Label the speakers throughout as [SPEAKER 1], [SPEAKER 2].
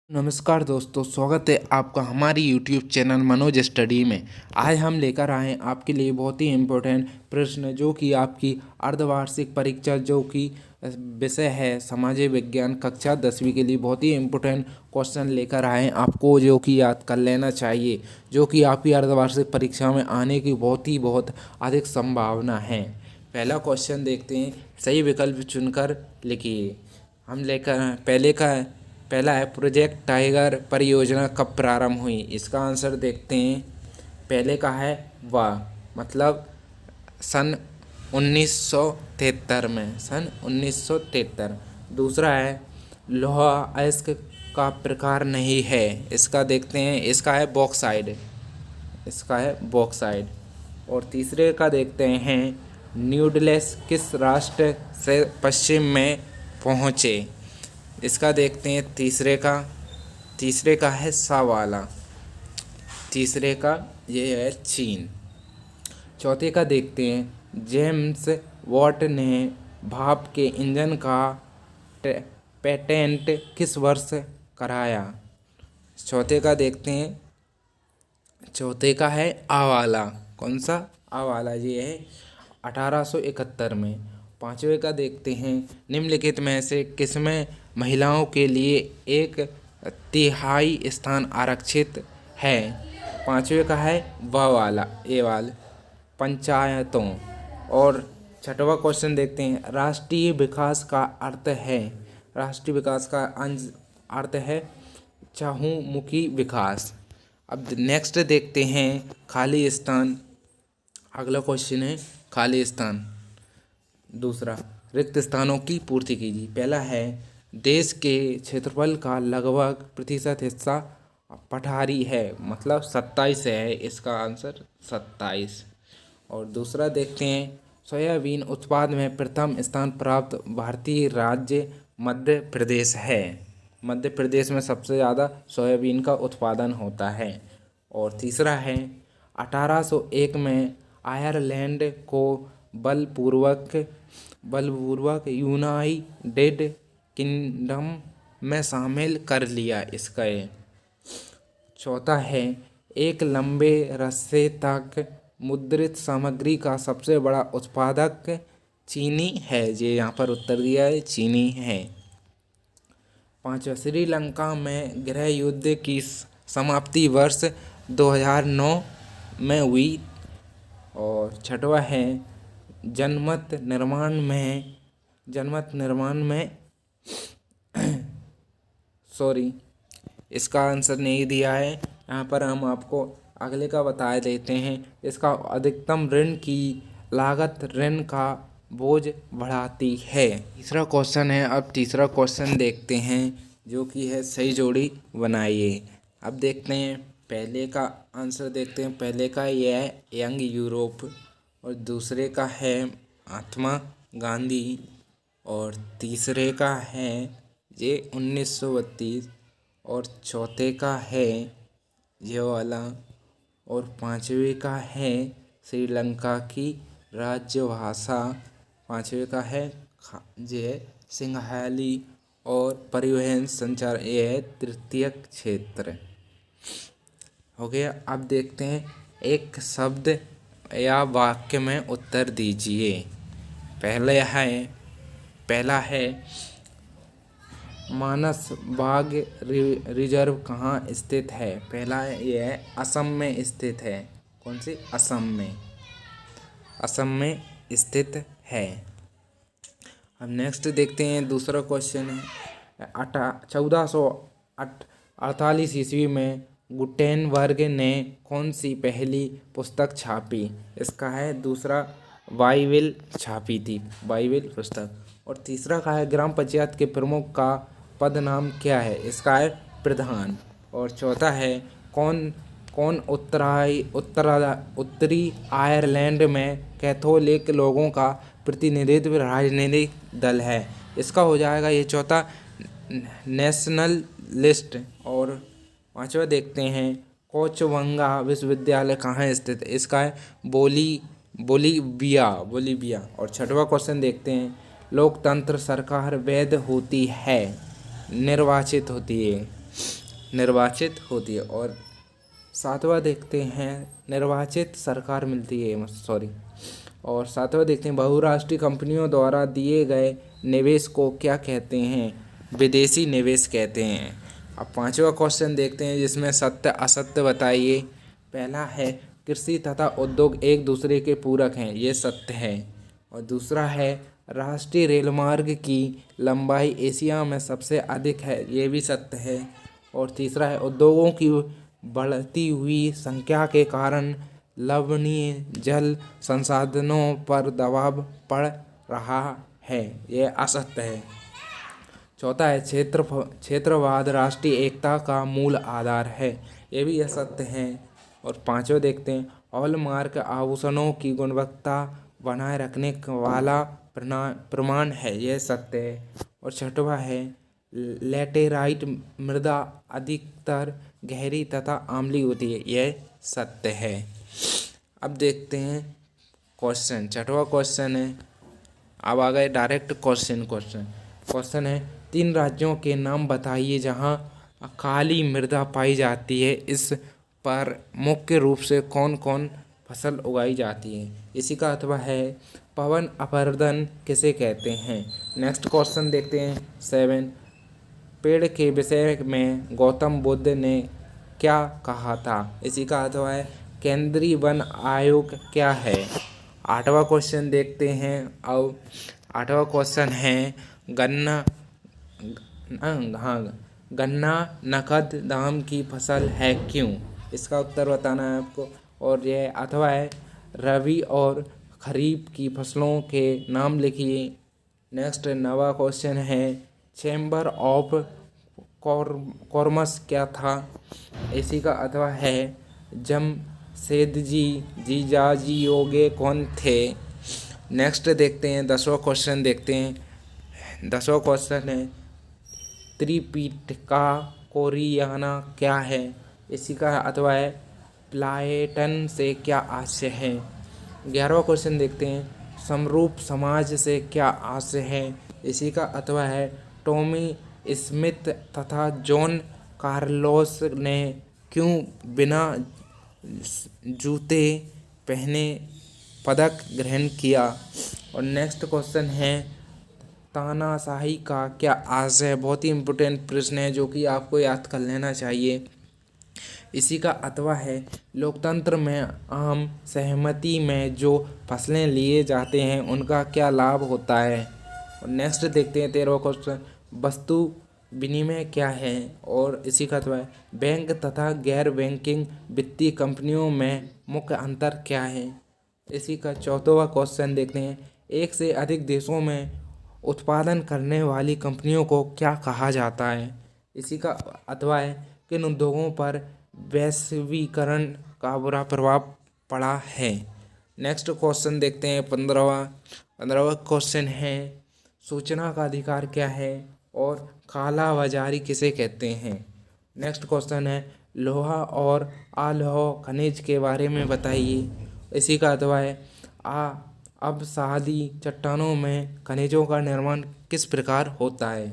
[SPEAKER 1] नमस्कार दोस्तों, स्वागत है आपका हमारी यूट्यूब चैनल मनोज स्टडी में। आज हम लेकर आए हैं आपके लिए बहुत ही इम्पोर्टेंट प्रश्न जो कि आपकी अर्धवार्षिक परीक्षा जो कि विषय है सामाजिक विज्ञान कक्षा 10वीं के लिए बहुत ही इम्पोर्टेंट क्वेश्चन लेकर आए हैं आपको, जो कि याद कर लेना चाहिए, जो कि आपकी अर्धवार्षिक परीक्षा में आने की बहुत अधिक संभावना है। पहला क्वेश्चन देखते हैं, सही विकल्प चुनकर लिखिए। हम लेकर पहला है, प्रोजेक्ट टाइगर परियोजना कब प्रारंभ हुई। इसका आंसर देखते हैं। पहले का है वाह, मतलब सन 1973 में, सन 1973। दूसरा है लोहा अयस्क का प्रकार नहीं है। इसका देखते हैं, इसका है बॉक्साइड, इसका है बॉक्साइड। और तीसरे का देखते हैं, न्यूडलेस किस राष्ट्र से पश्चिम में पहुँचे। इसका देखते हैं तीसरे का है सवाला, तीसरे का ये है चीन। चौथे का देखते हैं, जेम्स वॉट ने भाप के इंजन का पेटेंट किस वर्ष कराया। चौथे का देखते हैं, चौथे का है आवाला। कौन सा? आवाला, ये है 1871 में। पांचवे का देखते हैं, निम्नलिखित में से किसमें महिलाओं के लिए 1/3 स्थान आरक्षित है। पांचवे का है वह वाला, ए वाला, पंचायतों। और छठवां क्वेश्चन देखते हैं, राष्ट्रीय विकास का अर्थ है, राष्ट्रीय विकास का अर्थ है चहुमुखी विकास। अब नेक्स्ट देखते हैं खाली स्थान। अगला क्वेश्चन है खाली स्थान। दूसरा, रिक्त स्थानों की पूर्ति कीजिए। पहला है, देश के क्षेत्रफल का लगभग प्रतिशत हिस्सा पठारी है, मतलब 27 है इसका आंसर, 27। और दूसरा देखते हैं, सोयाबीन उत्पाद में प्रथम स्थान प्राप्त भारतीय राज्य मध्य प्रदेश है। मध्य प्रदेश में सबसे ज़्यादा सोयाबीन का उत्पादन होता है। और तीसरा है, 1801 में आयरलैंड को बलपूर्वक यूनाइटेड किंगडम में शामिल कर लिया। इसका है। चौथा है, एक लंबे रस्से तक मुद्रित सामग्री का सबसे बड़ा उत्पादक चीनी है। ये यहाँ पर उत्तर दिया है, चीनी है। पांचवा, श्रीलंका में गृह युद्ध की समाप्ति वर्ष 2009 में हुई। और छठवा है, जनमत निर्माण में सॉरी, इसका आंसर नहीं दिया है। यहाँ पर हम आपको अगले का बता देते हैं। इसका अधिकतम ऋण की लागत ऋण का बोझ बढ़ाती है। तीसरा क्वेश्चन है, अब तीसरा क्वेश्चन देखते हैं, जो कि है सही जोड़ी बनाइए। अब देखते हैं पहले का आंसर देखते हैं। पहले का यह है यंग यूरोप, और दूसरे का है महात्मा गांधी, और तीसरे का है ये 1932, और चौथे का है ये वाला, और पांचवे का है श्रीलंका की राजभाषा, पांचवे का है ये सिंहली, और परिवहन संचार ये है तृतीय क्षेत्र। हो गया। अब देखते हैं, एक शब्द या वाक्य में उत्तर दीजिए। पहला है मानस बाग रिजर्व कहाँ स्थित है। पहला ये है असम में स्थित है। कौन सी? असम में, असम में स्थित है। अब नेक्स्ट देखते हैं, दूसरा क्वेश्चन है, 1448 ईस्वी में गुटेनबर्ग ने कौन सी पहली पुस्तक छापी। इसका है दूसरा, बाइबिल छापी थी, बाइबिल पुस्तक। और तीसरा का है, ग्राम पंचायत के प्रमुख का पद नाम क्या है। इसका है प्रधान। और चौथा है, कौन उत्तरी आयरलैंड में कैथोलिक लोगों का प्रतिनिधित्व राजनीतिक दल है। इसका हो जाएगा ये चौथा, नेशनलिस्ट। और पांचवा देखते हैं, कोचुंगा विश्वविद्यालय कहाँ स्थित है। इसका है बोलीविया। और छठवां क्वेश्चन देखते हैं, लोकतंत्र सरकार वैध होती है, निर्वाचित होती है। निर्वाचित होती है। और सातवां देखते हैं निर्वाचित सरकार मिलती है, सॉरी। और सातवां देखते हैं बहुराष्ट्रीय कंपनियों द्वारा दिए गए निवेश को क्या कहते हैं? विदेशी निवेश कहते हैं। अब पांचवा क्वेश्चन देखते हैं जिसमें सत्य असत्य बताइए। पहला है कृषि तथा उद्योग एक दूसरे के पूरक हैं, ये सत्य है। और दूसरा है राष्ट्रीय रेलमार्ग की लंबाई एशिया में सबसे अधिक है, ये भी सत्य है। और तीसरा है उद्योगों की बढ़ती हुई संख्या के कारण लवणीय जल संसाधनों पर दबाव पड़ रहा है, ये असत्य है। चौथा है क्षेत्रवाद राष्ट्रीय एकता का मूल आधार है, ये भी असत्य है। और पांचवा देखते हैं हॉलमार्क आभूषणों की गुणवत्ता बनाए रखने वाला प्रमाण है, यह सत्य है। और छठवां है लैटेराइट मृदा अधिकतर गहरी तथा आम्लीय होती है, यह सत्य है। अब देखते हैं क्वेश्चन, छठवां क्वेश्चन है। अब आ गए डायरेक्ट क्वेश्चन है 3 राज्यों के नाम बताइए जहां काली मृदा पाई जाती है, इस पर मुख्य रूप से कौन कौन फसल उगाई जाती है? इसी का अथवा है पवन अपरदन किसे कहते हैं? नेक्स्ट क्वेश्चन देखते हैं 7। पेड़ के विषय में गौतम बुद्ध ने क्या कहा था? इसी का अथवा है केंद्रीय वन आयोग क्या है? आठवां क्वेश्चन देखते हैं। अब आठवां क्वेश्चन है गन्ना गन्ना नकद दाम की फसल है क्यों? इसका उत्तर बताना है आपको। और यह अथवा है रबी और खरीफ की फसलों के नाम लिखिए। नेक्स्ट 9वां क्वेश्चन है चैम्बर ऑफ कॉमर्स क्या था? इसी का अथवा है जमशेदजी जीजाजीयोगे कौन थे? नेक्स्ट देखते हैं 10वां क्वेश्चन देखते हैं। 10वां क्वेश्चन है त्रिपिटका कोरियाना क्या है? इसी का अथवा है प्लायटन से क्या आशय है? 11वां क्वेश्चन देखते हैं समरूप समाज से क्या आशय है? इसी का अथवा है टॉमी स्मिथ तथा जॉन कार्लोस ने क्यों बिना जूते पहने पदक ग्रहण किया? और नेक्स्ट क्वेश्चन है तानाशाही का क्या आशय है? बहुत ही इम्पोर्टेंट प्रश्न है जो कि आपको याद कर लेना चाहिए। इसी का अथवा है लोकतंत्र में आम सहमति में जो फैसले लिए जाते हैं उनका क्या लाभ होता है? और नेक्स्ट देखते हैं 13वां क्वेश्चन वस्तु विनिमय क्या है? और इसी का अथवा है बैंक तथा गैर बैंकिंग वित्तीय कंपनियों में मुख्य अंतर क्या है? इसी का 14वां क्वेश्चन देखते हैं एक से अधिक देशों में उत्पादन करने वाली कंपनियों को क्या कहा जाता है? इसी का अथवा है किन उद्योगों पर वैश्वीकरण का बुरा प्रभाव पड़ा है? नेक्स्ट क्वेश्चन देखते हैं 15वां क्वेश्चन है सूचना का अधिकार क्या है? और काला बाजारी किसे कहते हैं? नेक्स्ट क्वेश्चन है लोहा और अलोह खनिज के बारे में बताइए। इसी का अथवा है अवसादी चट्टानों में खनिजों का निर्माण किस प्रकार होता है?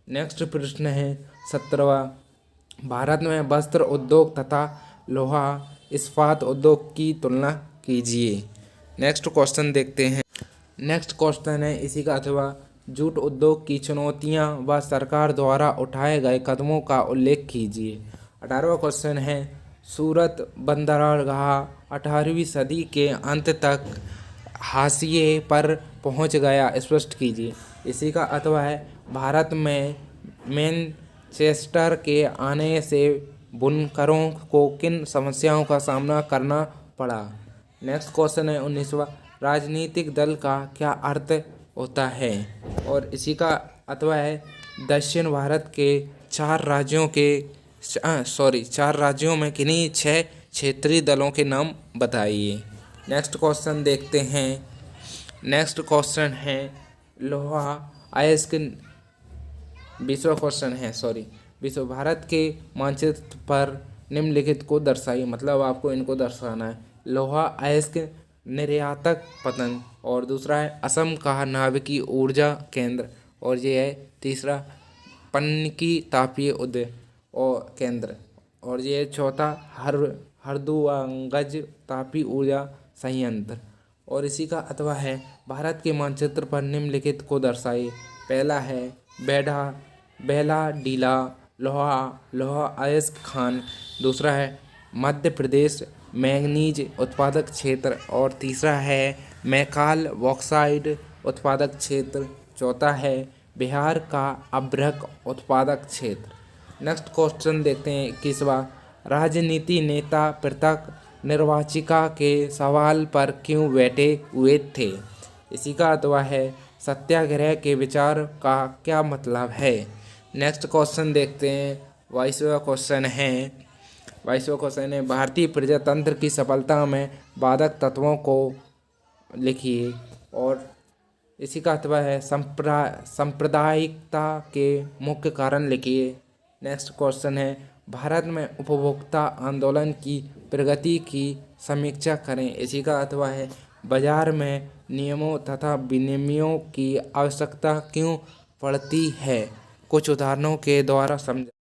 [SPEAKER 1] नेक्स्ट प्रश्न है 17वां भारत में वस्त्र उद्योग तथा लोहा इस्पात उद्योग की तुलना कीजिए। नेक्स्ट क्वेश्चन देखते हैं। नेक्स्ट क्वेश्चन है इसी का अथवा जूट उद्योग की चुनौतियां व सरकार द्वारा उठाए गए कदमों का उल्लेख कीजिए। 18वां क्वेश्चन है सूरत बंदरगाह 18वीं सदी के अंत तक हाशिए पर पहुंच गया, स्पष्ट कीजिए। इसी का अथवा है भारत में मैनचेस्टर के आने से बुनकरों को किन समस्याओं का सामना करना पड़ा? नेक्स्ट क्वेश्चन है 19वां राजनीतिक दल का क्या अर्थ होता है? और इसी का अथवा है दक्षिण भारत के 4 राज्यों में किन्हीं 6 क्षेत्रीय दलों के नाम बताइए। नेक्स्ट क्वेश्चन देखते हैं। नेक्स्ट क्वेश्चन है लोहा अयस्क 20वां क्वेश्चन है विश्व भारत के मानचित्र पर निम्नलिखित को दर्शाइए, मतलब आपको इनको दर्शाना है। लोहा अयस्क निर्यातक पतन, और दूसरा है असम का नाभिकीय ऊर्जा केंद्र, और ये है तीसरा पन्निकी तापीय उद्योग। और केंद्र। और ये चौथा हरदुआंगज तापी ऊर्जा संयंत्र। और इसी का अथवा है भारत के मानचित्र पर निम्नलिखित को दर्शाए। पहला है बेला डीला लोहा अयस्क खान। दूसरा है मध्य प्रदेश मैंगनीज उत्पादक क्षेत्र। और तीसरा है मैकाल बॉक्साइट उत्पादक क्षेत्र। चौथा है बिहार का अभ्रक उत्पादक क्षेत्र। नेक्स्ट क्वेश्चन देखते हैं 21वां। राजनीति नेता पृथक निर्वाचिका के सवाल पर क्यों बैठे हुए थे? इसी का अथवा है सत्याग्रह के विचार का क्या मतलब है? नेक्स्ट क्वेश्चन देखते हैं 22वां क्वेश्चन है भारतीय प्रजातंत्र की सफलता में बाधक तत्वों को लिखिए। और इसी का अथवा है सांप्रदायिकता के मुख्य कारण लिखिए। नेक्स्ट क्वेश्चन है भारत में उपभोक्ता आंदोलन की प्रगति की समीक्षा करें। इसी का अथवा है बाजार में नियमों तथा विनियमों की आवश्यकता क्यों पड़ती है? कुछ उदाहरणों के द्वारा समझा।